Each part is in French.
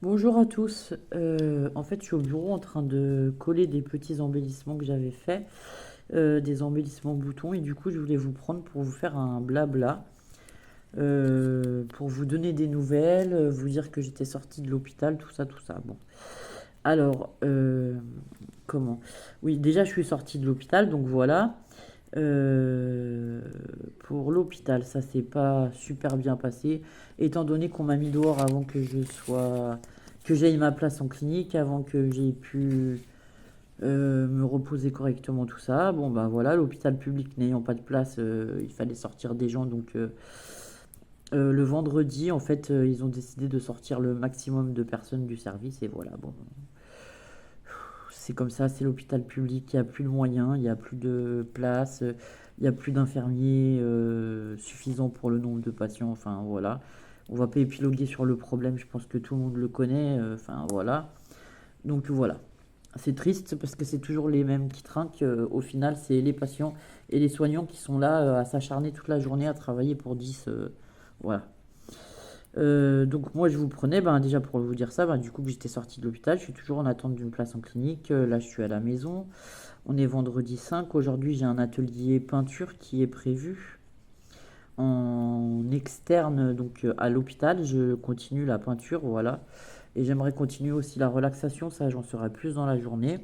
Bonjour à tous. En fait, je suis au bureau en train de coller des petits embellissements que j'avais faits, des embellissements boutons, et du coup, je voulais vous prendre pour vous faire un blabla, pour vous donner des nouvelles, vous dire que j'étais sortie de l'hôpital, tout ça, tout ça. Bon. Alors, comment? Oui, déjà, je suis sortie de l'hôpital, donc voilà. Euh, pour l'hôpital, ça s'est pas super bien passé, étant donné qu'on m'a mis dehors avant que j'aie ma place en clinique, avant que j'aie pu me reposer correctement, tout ça. Bon, bah voilà, l'hôpital public n'ayant pas de place, il fallait sortir des gens, donc le vendredi, en fait, ils ont décidé de sortir le maximum de personnes du service, et voilà, bon, c'est comme ça, c'est l'hôpital public, il n'y a plus de moyens, il n'y a plus de place, il n'y a plus d'infirmiers suffisants pour le nombre de patients, enfin voilà. On va pas épiloguer sur le problème, je pense que tout le monde le connaît, enfin voilà. Donc voilà. C'est triste parce que c'est toujours les mêmes qui trinquent. Au final, c'est les patients et les soignants qui sont là à s'acharner toute la journée à travailler pour 10. Voilà. Donc moi je vous prenais, ben, déjà pour vous dire ça, ben, du coup que j'étais sorti de l'hôpital, je suis toujours en attente d'une place en clinique. Là je suis à la maison. On est vendredi 5. Aujourd'hui j'ai un atelier peinture qui est prévu en externe, donc à l'hôpital. Je continue la peinture, voilà. Et j'aimerais continuer aussi la relaxation, ça j'en saurai plus dans la journée.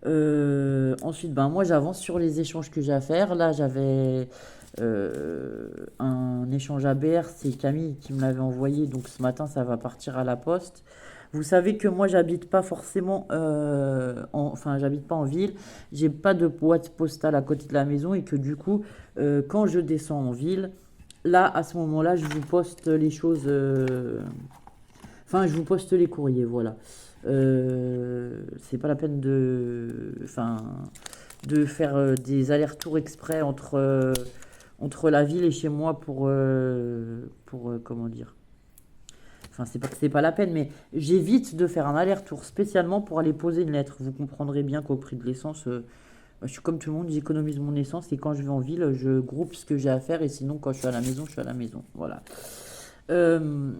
Ensuite, ben, moi j'avance sur les échanges que j'ai à faire. Là j'avais un échange ABR, c'est Camille qui me l'avait envoyé, donc ce matin ça va partir à la poste. Vous savez que moi j'habite pas forcément, enfin j'habite pas en ville, j'ai pas de boîte postale à côté de la maison et que du coup quand je descends en ville, là à ce moment-là je vous poste les choses, enfin je vous poste les courriers, voilà. C'est pas la peine enfin, de faire des allers-retours exprès entre la ville et chez moi comment dire. Enfin, c'est pas que c'est pas la peine, mais j'évite de faire un aller-retour spécialement pour aller poser une lettre. Vous comprendrez bien qu'au prix de l'essence, je suis comme tout le monde, j'économise mon essence et quand je vais en ville, je groupe ce que j'ai à faire et sinon quand je suis à la maison, je suis à la maison. Voilà. Euh,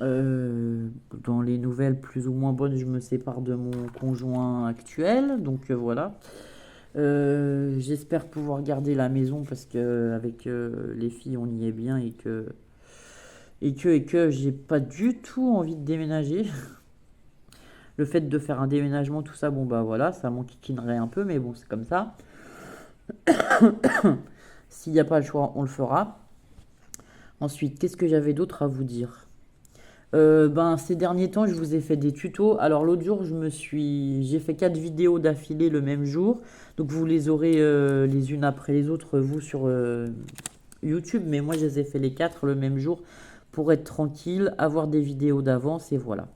euh, Dans les nouvelles plus ou moins bonnes, je me sépare de mon conjoint actuel, donc voilà. J'espère pouvoir garder la maison parce que avec les filles, on y est bien et que j'ai pas du tout envie de déménager. Le fait de faire un déménagement, tout ça, bon bah voilà, ça m'enquiquinerait un peu, mais bon, c'est comme ça. S'il n'y a pas le choix, on le fera. Ensuite, qu'est-ce que j'avais d'autre à vous dire? Ben, ces derniers temps, je vous ai fait des tutos. Alors l'autre jour, j'ai fait 4 vidéos d'affilée le même jour. Donc vous les aurez les unes après les autres, vous, sur YouTube. Mais moi, je les ai fait les 4 le même jour pour être tranquille, avoir des vidéos d'avance et voilà.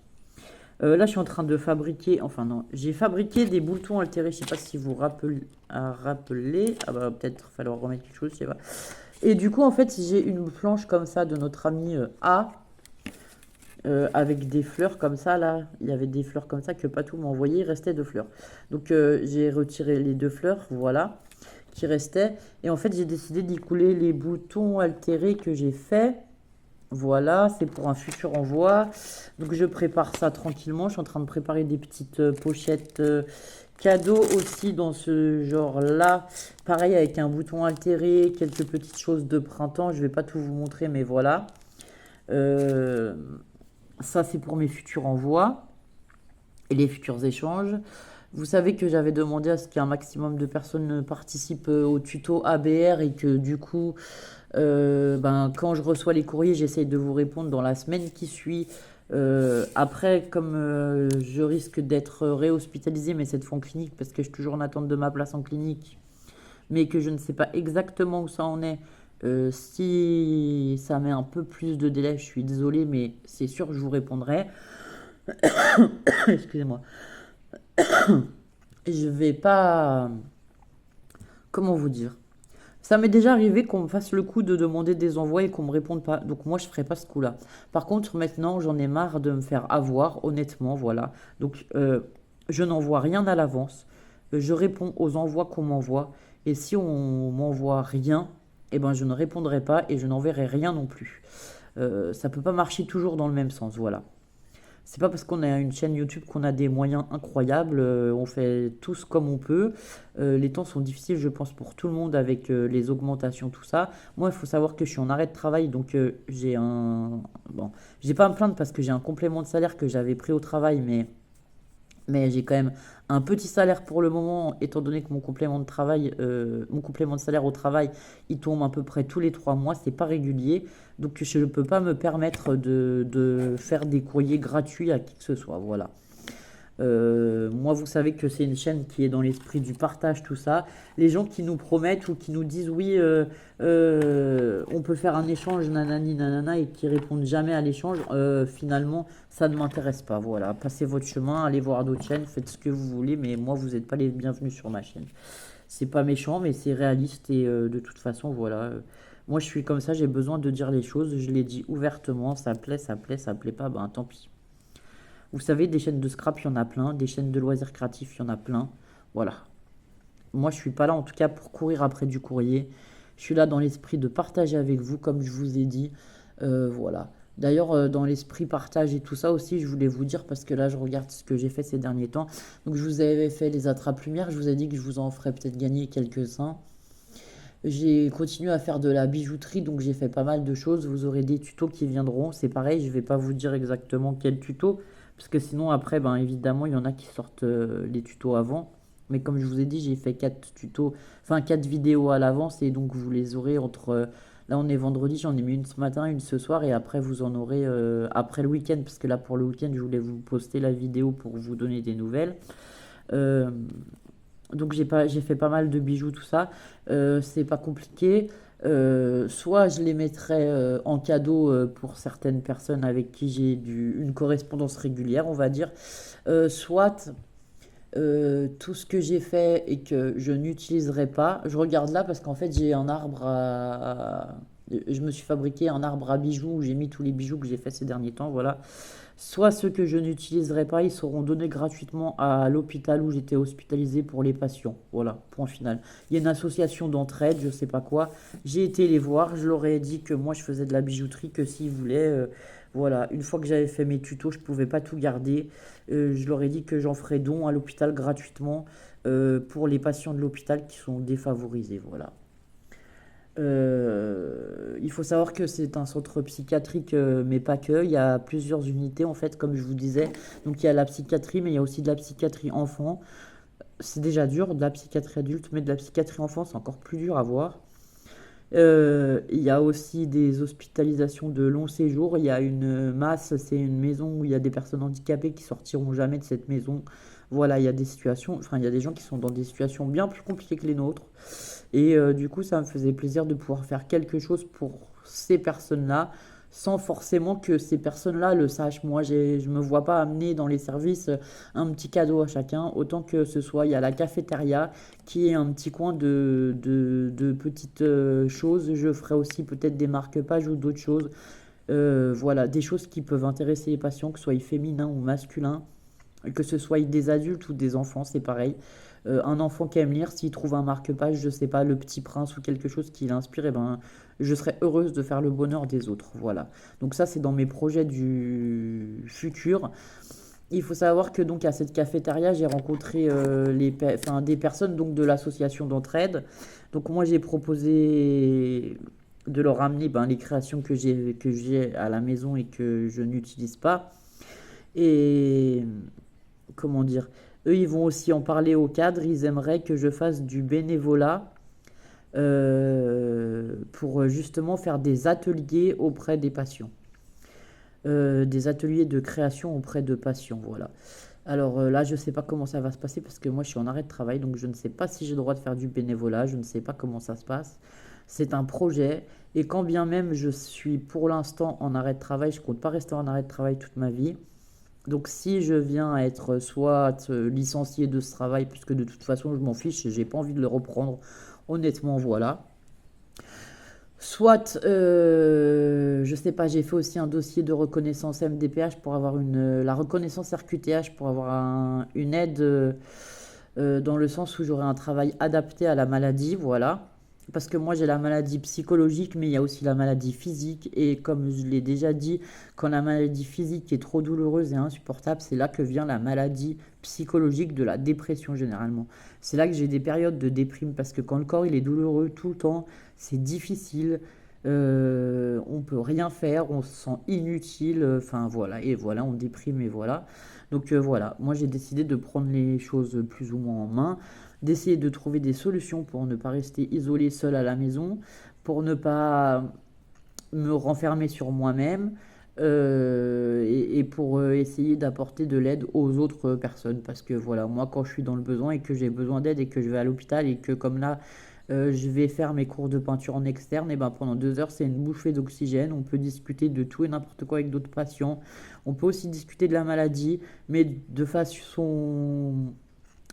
Là, je suis en train de fabriquer, enfin non, j'ai fabriqué des boutons altérés. Je sais pas si vous rappelez. Ah bah peut-être falloir remettre quelque chose, je sais pas. Et du coup, en fait, j'ai une planche comme ça de notre ami A avec des fleurs comme ça, là, il y avait des fleurs comme ça que Patou m'a envoyé, il restait 2 fleurs. Donc j'ai retiré les 2 fleurs, voilà, qui restaient. Et en fait, j'ai décidé d'y couler les boutons altérés que j'ai fait. Voilà, c'est pour un futur envoi. Donc je prépare ça tranquillement. Je suis en train de préparer des petites pochettes cadeaux aussi dans ce genre-là. Pareil avec un bouton altéré, quelques petites choses de printemps. Je vais pas tout vous montrer, mais voilà. Euh, Ça, c'est pour mes futurs envois et les futurs échanges. Vous savez que j'avais demandé à ce qu'un maximum de personnes participent au tuto ABR et que du coup, ben, quand je reçois les courriers, j'essaye de vous répondre dans la semaine qui suit. Après, comme je risque d'être réhospitalisé, mais cette fois en clinique, parce que je suis toujours en attente de ma place en clinique, mais que je ne sais pas exactement où ça en est. Si ça met un peu plus de délai, je suis désolé, mais c'est sûr, je vous répondrai. Excusez-moi. Je vais pas. Comment vous dire? Ça m'est déjà arrivé qu'on me fasse le coup de demander des envois et qu'on me réponde pas. Donc moi, je ferai pas ce coup-là. Par contre, maintenant, j'en ai marre de me faire avoir, honnêtement, voilà. Donc, je n'envoie rien à l'avance. Je réponds aux envois qu'on m'envoie. Et si on m'envoie rien, eh ben, je ne répondrai pas et je n'enverrai rien non plus. Ça peut pas marcher toujours dans le même sens, voilà. C'est pas parce qu'on a une chaîne YouTube qu'on a des moyens incroyables. On fait tous comme on peut. Les temps sont difficiles, je pense, pour tout le monde avec les augmentations, tout ça. Moi, il faut savoir que je suis en arrêt de travail, donc j'ai un... Bon, j'ai pas à me plaindre parce que j'ai un complément de salaire que j'avais pris au travail, mais j'ai quand même un petit salaire pour le moment, étant donné que mon complément de travail, mon complément de salaire au travail, il tombe à peu près tous les 3 mois, c'est pas régulier, donc je ne peux pas me permettre de faire des courriers gratuits à qui que ce soit, voilà. Moi, vous savez que c'est une chaîne qui est dans l'esprit du partage, tout ça. Les gens qui nous promettent ou qui nous disent oui, on peut faire un échange, nanani, nanana, et qui répondent jamais à l'échange, finalement, ça ne m'intéresse pas. Voilà, passez votre chemin, allez voir d'autres chaînes, faites ce que vous voulez, mais moi, vous n'êtes pas les bienvenus sur ma chaîne. C'est pas méchant, mais c'est réaliste et de toute façon, voilà. Moi, je suis comme ça, j'ai besoin de dire les choses, je les dis ouvertement, ça plaît, ça plaît, ça plaît pas, ben tant pis. Vous savez, des chaînes de scrap, il y en a plein. Des chaînes de loisirs créatifs, il y en a plein. Voilà. Moi, je suis pas là, en tout cas, pour courir après du courrier. Je suis là dans l'esprit de partager avec vous, comme je vous ai dit. Voilà. D'ailleurs, dans l'esprit partage et tout ça aussi, je voulais vous dire, parce que là, je regarde ce que j'ai fait ces derniers temps. Donc, je vous avais fait les attrape-lumière. Je vous ai dit que je vous en ferais peut-être gagner quelques-uns. J'ai continué à faire de la bijouterie, donc j'ai fait pas mal de choses. Vous aurez des tutos qui viendront. C'est pareil, je vais pas vous dire exactement quel tuto, parce que sinon après, ben évidemment, il y en a qui sortent les tutos avant. Mais comme je vous ai dit, j'ai fait 4 tutos, enfin 4 vidéos à l'avance, et donc vous les aurez entre... là, on est vendredi, j'en ai mis une ce matin, une ce soir, et après, vous en aurez après le week-end, parce que là, pour le week-end, je voulais vous poster la vidéo pour vous donner des nouvelles. Euh, donc j'ai fait pas mal de bijoux, tout ça. C'est pas compliqué. Soit je les mettrai en cadeau pour certaines personnes avec qui j'ai une correspondance régulière, on va dire. Soit tout ce que j'ai fait et que je n'utiliserai pas, je regarde là parce qu'en fait j'ai un arbre je me suis fabriqué un arbre à bijoux où j'ai mis tous les bijoux que j'ai fait ces derniers temps, voilà. Soit ceux que je n'utiliserai pas, ils seront donnés gratuitement à l'hôpital où j'étais hospitalisé pour les patients. Voilà, point final. Il y a une association d'entraide, je sais pas quoi. J'ai été les voir, je leur ai dit que moi je faisais de la bijouterie, que s'ils voulaient, voilà, une fois que j'avais fait mes tutos, je pouvais pas tout garder. Je leur ai dit que j'en ferais don à l'hôpital gratuitement pour les patients de l'hôpital qui sont défavorisés, voilà. Il faut savoir que c'est un centre psychiatrique, mais pas que. Il y a plusieurs unités, en fait, comme je vous disais. Donc, il y a la psychiatrie, mais il y a aussi de la psychiatrie enfant. C'est déjà dur, de la psychiatrie adulte, mais de la psychiatrie enfant, c'est encore plus dur à voir. Il y a aussi des hospitalisations de long séjour. Il y a une masse, c'est une maison où il y a des personnes handicapées qui sortiront jamais de cette maison. Voilà, il y a des situations, enfin, il y a des gens qui sont dans des situations bien plus compliquées que les nôtres. Et du coup, ça me faisait plaisir de pouvoir faire quelque chose pour ces personnes-là, sans forcément que ces personnes-là le sachent. Moi, je me vois pas amener dans les services un petit cadeau à chacun, autant que ce soit, il y a la cafétéria qui est un petit coin de petites choses. Je ferai aussi peut-être des marque-pages ou d'autres choses. Voilà, des choses qui peuvent intéresser les patients, que ce soit féminins ou masculins, que ce soit des adultes ou des enfants, c'est pareil. Un enfant qui aime lire, s'il trouve un marque-page, je sais pas, Le Petit Prince ou quelque chose qui l'inspire, eh ben, je serais heureuse de faire le bonheur des autres. Voilà. Donc ça, c'est dans mes projets du futur. Il faut savoir que donc à cette cafétéria, j'ai rencontré enfin, des personnes donc de l'association d'entraide. Donc moi, j'ai proposé de leur amener ben, les créations que j'ai à la maison et que je n'utilise pas. Et comment dire, eux, ils vont aussi en parler au cadre. Ils aimeraient que je fasse du bénévolat pour justement faire des ateliers auprès des patients. Des ateliers de création auprès de patients, voilà. Alors là, je ne sais pas comment ça va se passer parce que moi, je suis en arrêt de travail, donc je ne sais pas si j'ai le droit de faire du bénévolat, je ne sais pas comment ça se passe. C'est un projet, et quand bien même je suis pour l'instant en arrêt de travail, je compte pas rester en arrêt de travail toute ma vie. Donc si je viens à être soit licencié de ce travail, puisque de toute façon je m'en fiche, j'ai pas envie de le reprendre, honnêtement voilà. Soit, je sais pas, j'ai fait aussi un dossier de reconnaissance MDPH pour avoir la reconnaissance RQTH pour avoir une aide dans le sens où j'aurai un travail adapté à la maladie, voilà. Parce que moi j'ai la maladie psychologique, mais il y a aussi la maladie physique. Et comme je l'ai déjà dit, quand la maladie physique est trop douloureuse et insupportable, c'est là que vient la maladie psychologique de la dépression généralement. C'est là que j'ai des périodes de déprime parce que quand le corps il est douloureux tout le temps, c'est difficile. On peut rien faire, on se sent inutile. Enfin voilà, et voilà, on déprime et voilà. Donc voilà, moi j'ai décidé de prendre les choses plus ou moins en main, d'essayer de trouver des solutions pour ne pas rester isolé seul à la maison, pour ne pas me renfermer sur moi-même et pour essayer d'apporter de l'aide aux autres personnes. Parce que voilà, moi quand je suis dans le besoin et que j'ai besoin d'aide et que je vais à l'hôpital et que comme là je vais faire mes cours de peinture en externe, et ben pendant 2 heures c'est une bouffée d'oxygène. On peut discuter de tout et n'importe quoi avec d'autres patients. On peut aussi discuter de la maladie, mais de façon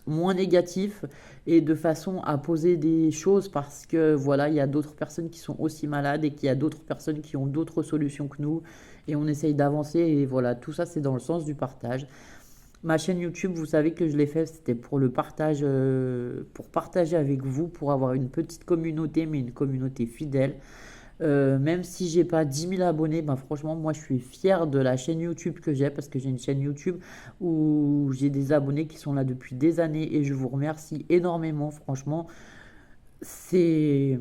moins négatif et de façon à poser des choses parce que voilà, il y a d'autres personnes qui sont aussi malades et qu'il y a d'autres personnes qui ont d'autres solutions que nous et on essaye d'avancer et voilà, tout ça c'est dans le sens du partage. Ma chaîne YouTube, vous savez que je l'ai fait, c'était pour le partage, pour partager avec vous, pour avoir une petite communauté, mais une communauté fidèle. Même si j'ai pas 10 000 abonnés, ben franchement, moi je suis fier de la chaîne YouTube que j'ai parce que j'ai une chaîne YouTube où j'ai des abonnés qui sont là depuis des années et je vous remercie énormément. Franchement, c'est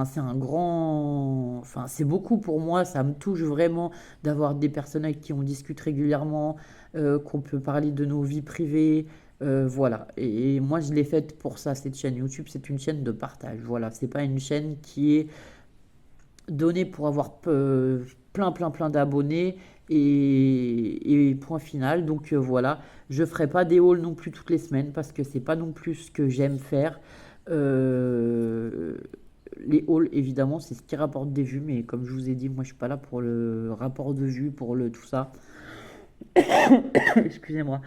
c'est un grand, c'est beaucoup pour moi. Ça me touche vraiment d'avoir des personnes avec qui on discute régulièrement, qu'on peut parler de nos vies privées. Voilà, et moi je l'ai faite pour ça, cette chaîne YouTube, c'est une chaîne de partage. Voilà, c'est pas une chaîne qui est donné pour avoir plein d'abonnés et point final. Donc voilà, je ferai pas des hauls non plus toutes les semaines parce que c'est pas non plus ce que j'aime faire. Euh, les hauls, évidemment, c'est ce qui rapporte des vues, mais comme je vous ai dit, moi je suis pas là pour le rapport de vues, pour le tout ça. Excusez-moi,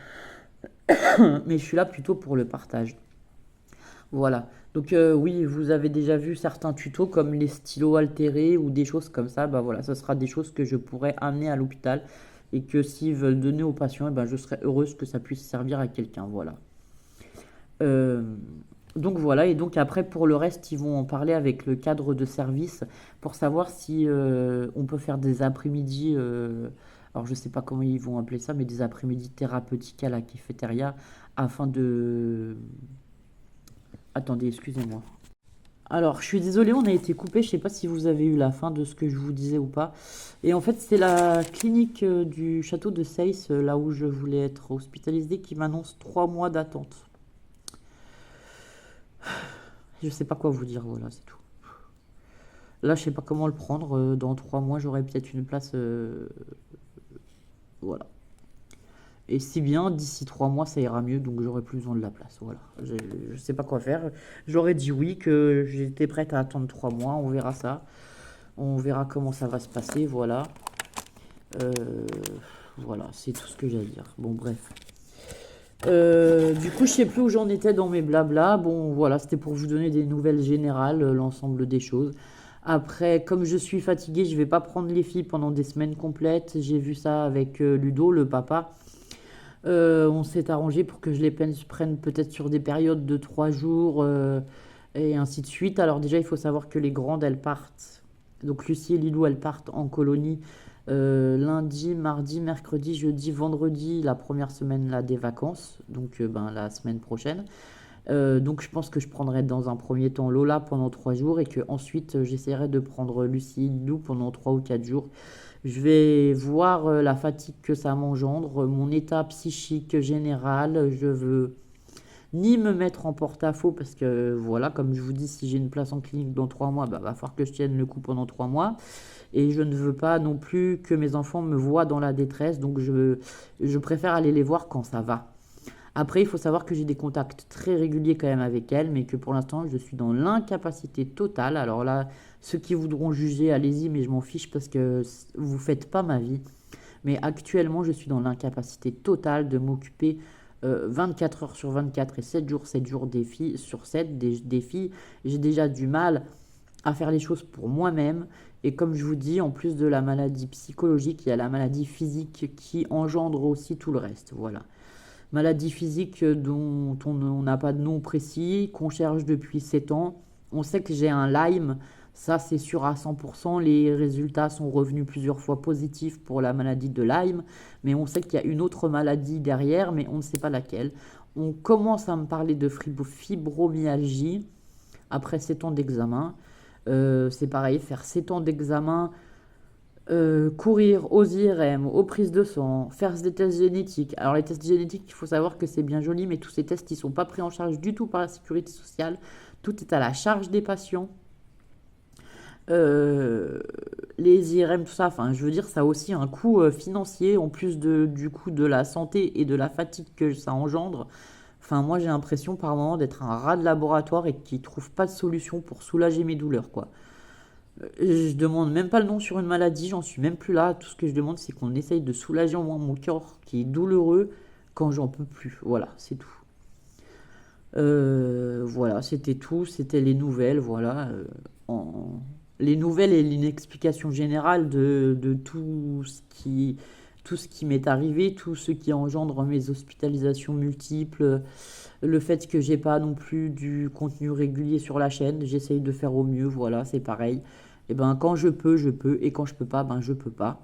mais je suis là plutôt pour le partage. Voilà. Donc oui, vous avez déjà vu certains tutos comme les stylos altérés ou des choses comme ça. Bah voilà, ce sera des choses que je pourrais amener à l'hôpital et que s'ils veulent donner aux patients, eh ben, je serais heureuse que ça puisse servir à quelqu'un. Voilà. Euh, donc voilà, et donc après pour le reste, ils vont en parler avec le cadre de service pour savoir si on peut faire des après-midi. Alors je sais pas comment ils vont appeler ça, mais des après-midi thérapeutiques à la cafétéria afin de... Attendez, excusez-moi. Alors, je suis désolée, on a été coupé. Je sais pas si vous avez eu la fin de ce que je vous disais ou pas. Et en fait, c'est la clinique du château de Seyss, là où je voulais être hospitalisée, qui m'annonce 3 mois d'attente. Je sais pas quoi vous dire, voilà, c'est tout. Là, je sais pas comment le prendre. Dans 3 mois, j'aurai peut-être une place. Voilà. Et si bien, d'ici 3 mois, ça ira mieux, donc j'aurai plus besoin de la place. Voilà. Je sais pas quoi faire. J'aurais dit oui, que j'étais prête à attendre 3 mois. On verra ça. On verra comment ça va se passer. Voilà. Euh, voilà, c'est tout ce que j'ai à dire. Bon, bref. Du coup, je sais plus où j'en étais dans mes blabla. Bon, voilà, c'était pour vous donner des nouvelles générales, l'ensemble des choses. Après, comme je suis fatiguée, je vais pas prendre les filles pendant des semaines complètes. J'ai vu ça avec Ludo, le papa. On s'est arrangé pour que je les prenne peut-être sur des périodes de 3 jours et ainsi de suite. Alors déjà, il faut savoir que les grandes, elles partent. Donc Lucie et Lilou, elles partent en colonie lundi, mardi, mercredi, jeudi, vendredi, la première semaine là, des vacances, donc la semaine prochaine. Donc je pense que je prendrai dans un premier temps Lola pendant 3 jours et que ensuite j'essaierai de prendre Lucie et Lilou pendant 3 ou 4 jours. Je vais voir la fatigue que ça m'engendre, mon état psychique général. Je veux ni me mettre en porte-à-faux parce que voilà, comme je vous dis, si j'ai une place en clinique dans 3 mois, bah, va falloir que je tienne le coup pendant 3 mois. Et je ne veux pas non plus que mes enfants me voient dans la détresse, donc je préfère aller les voir quand ça va. Après, il faut savoir que j'ai des contacts très réguliers quand même avec elles, mais que pour l'instant, je suis dans l'incapacité totale. Alors là, ceux qui voudront juger, allez-y, mais je m'en fiche parce que vous faites pas ma vie. Mais actuellement, je suis dans l'incapacité totale de m'occuper 24 heures sur 24 et 7 jours des filles, sur 7 des filles. J'ai déjà du mal à faire les choses pour moi-même. Et comme je vous dis, en plus de la maladie psychologique, il y a la maladie physique qui engendre aussi tout le reste. Voilà. Maladie physique dont on n'a pas de nom précis, qu'on cherche depuis 7 ans On sait que j'ai un Lyme, ça c'est sûr à 100%. Les résultats sont revenus plusieurs fois positifs pour la maladie de Lyme, mais on sait qu'il y a une autre maladie derrière, mais on ne sait pas laquelle. On commence à me parler de fibromyalgie après 7 ans d'examen. C'est pareil, faire 7 ans d'examen, courir aux IRM, aux prises de sang, faire des tests génétiques. Alors les tests génétiques, il faut savoir que c'est bien joli, mais tous ces tests, ils sont pas pris en charge du tout par la sécurité sociale. Tout est à la charge des patients. Euh, les IRM, tout ça, enfin, je veux dire, ça a aussi un coût financier, en plus du coût de la santé et de la fatigue que ça engendre. Enfin, moi, j'ai l'impression par moment d'être un rat de laboratoire et qui trouve pas de solution pour soulager mes douleurs, quoi. Je demande même pas le nom sur une maladie, j'en suis même plus là. Tout ce que je demande, c'est qu'on essaye de soulager au moins mon cœur qui est douloureux quand j'en peux plus. Voilà, c'est tout. Voilà, c'était tout. C'était les nouvelles, voilà. En- Les nouvelles et une explication générale de tout ce qui m'est arrivé, tout ce qui engendre mes hospitalisations multiples, le fait que j'ai pas non plus du contenu régulier sur la chaîne, j'essaye de faire au mieux, voilà, c'est pareil. Et ben quand je peux, et quand je peux pas, ben je peux pas.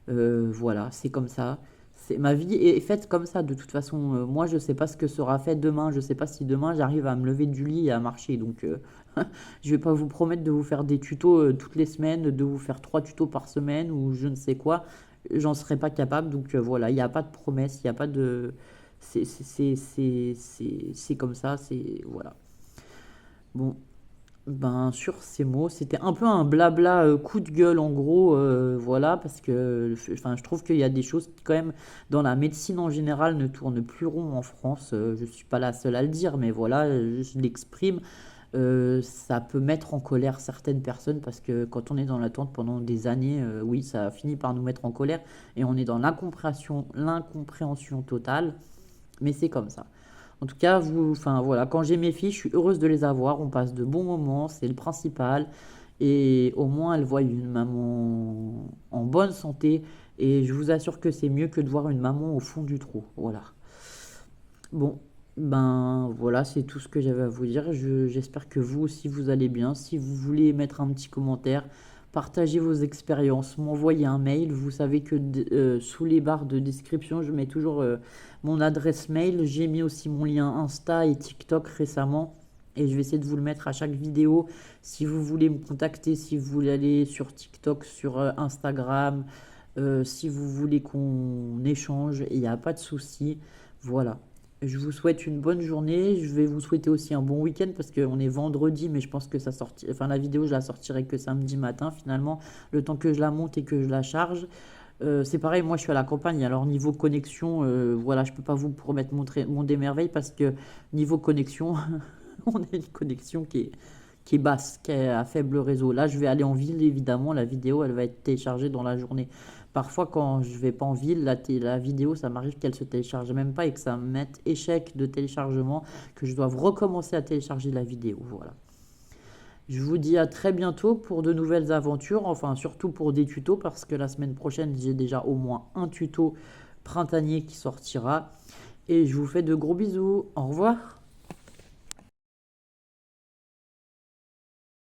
Voilà, c'est comme ça. Ma vie est faite comme ça, de toute façon. Moi, je sais pas ce que sera fait demain. Je sais pas si demain j'arrive à me lever du lit et à marcher. Donc, je vais pas vous promettre de vous faire des tutos toutes les semaines, de vous faire 3 tutos par semaine ou je ne sais quoi. J'en serais pas capable. Donc, voilà, il n'y a pas de promesse, il n'y a pas de. C'est comme ça, c'est. Voilà. Bon, ben, sur ces mots, c'était un peu un blabla coup de gueule en gros, voilà, parce que enfin, je trouve qu'il y a des choses qui quand même dans la médecine en général ne tournent plus rond en France. Je suis pas la seule à le dire, mais voilà, je l'exprime. Ça peut mettre en colère certaines personnes parce que quand on est dans l'attente pendant des années, oui, ça finit par nous mettre en colère et on est dans l'incompréhension totale, mais c'est comme ça. En tout cas, enfin voilà, quand j'ai mes filles, je suis heureuse de les avoir. On passe de bons moments, c'est le principal. Et au moins, elles voient une maman en bonne santé. Et je vous assure que c'est mieux que de voir une maman au fond du trou. Voilà. Bon, ben voilà, c'est tout ce que j'avais à vous dire. J'espère que vous aussi vous allez bien. Si vous voulez mettre un petit commentaire, partager vos expériences, m'envoyer un mail. Vous savez que sous les barres de description, je mets toujours mon adresse mail. J'ai mis aussi mon lien Insta et TikTok récemment. Et je vais essayer de vous le mettre à chaque vidéo. Si vous voulez me contacter, si vous voulez aller sur TikTok, sur Instagram, si vous voulez qu'on échange, il n'y a pas de souci. Voilà. Je vous souhaite une bonne journée. Je vais vous souhaiter aussi un bon week-end parce qu'on est vendredi, mais je pense que ça sorti... enfin, la vidéo, je la sortirai que samedi matin finalement, le temps que je la monte et que je la charge. C'est pareil, moi je suis à la campagne, alors niveau connexion, voilà, je peux pas vous promettre mon démerveille parce que niveau connexion, on a une connexion qui est basse, qui est à faible réseau. Là, je vais aller en ville, évidemment, la vidéo, elle va être téléchargée dans la journée. Parfois, quand je vais pas en ville, la vidéo, ça m'arrive qu'elle se télécharge même pas et que ça me mette échec de téléchargement, que je doive recommencer à télécharger la vidéo. Voilà. Je vous dis à très bientôt pour de nouvelles aventures, enfin surtout pour des tutos, parce que la semaine prochaine, j'ai déjà au moins un tuto printanier qui sortira. Et je vous fais de gros bisous. Au revoir.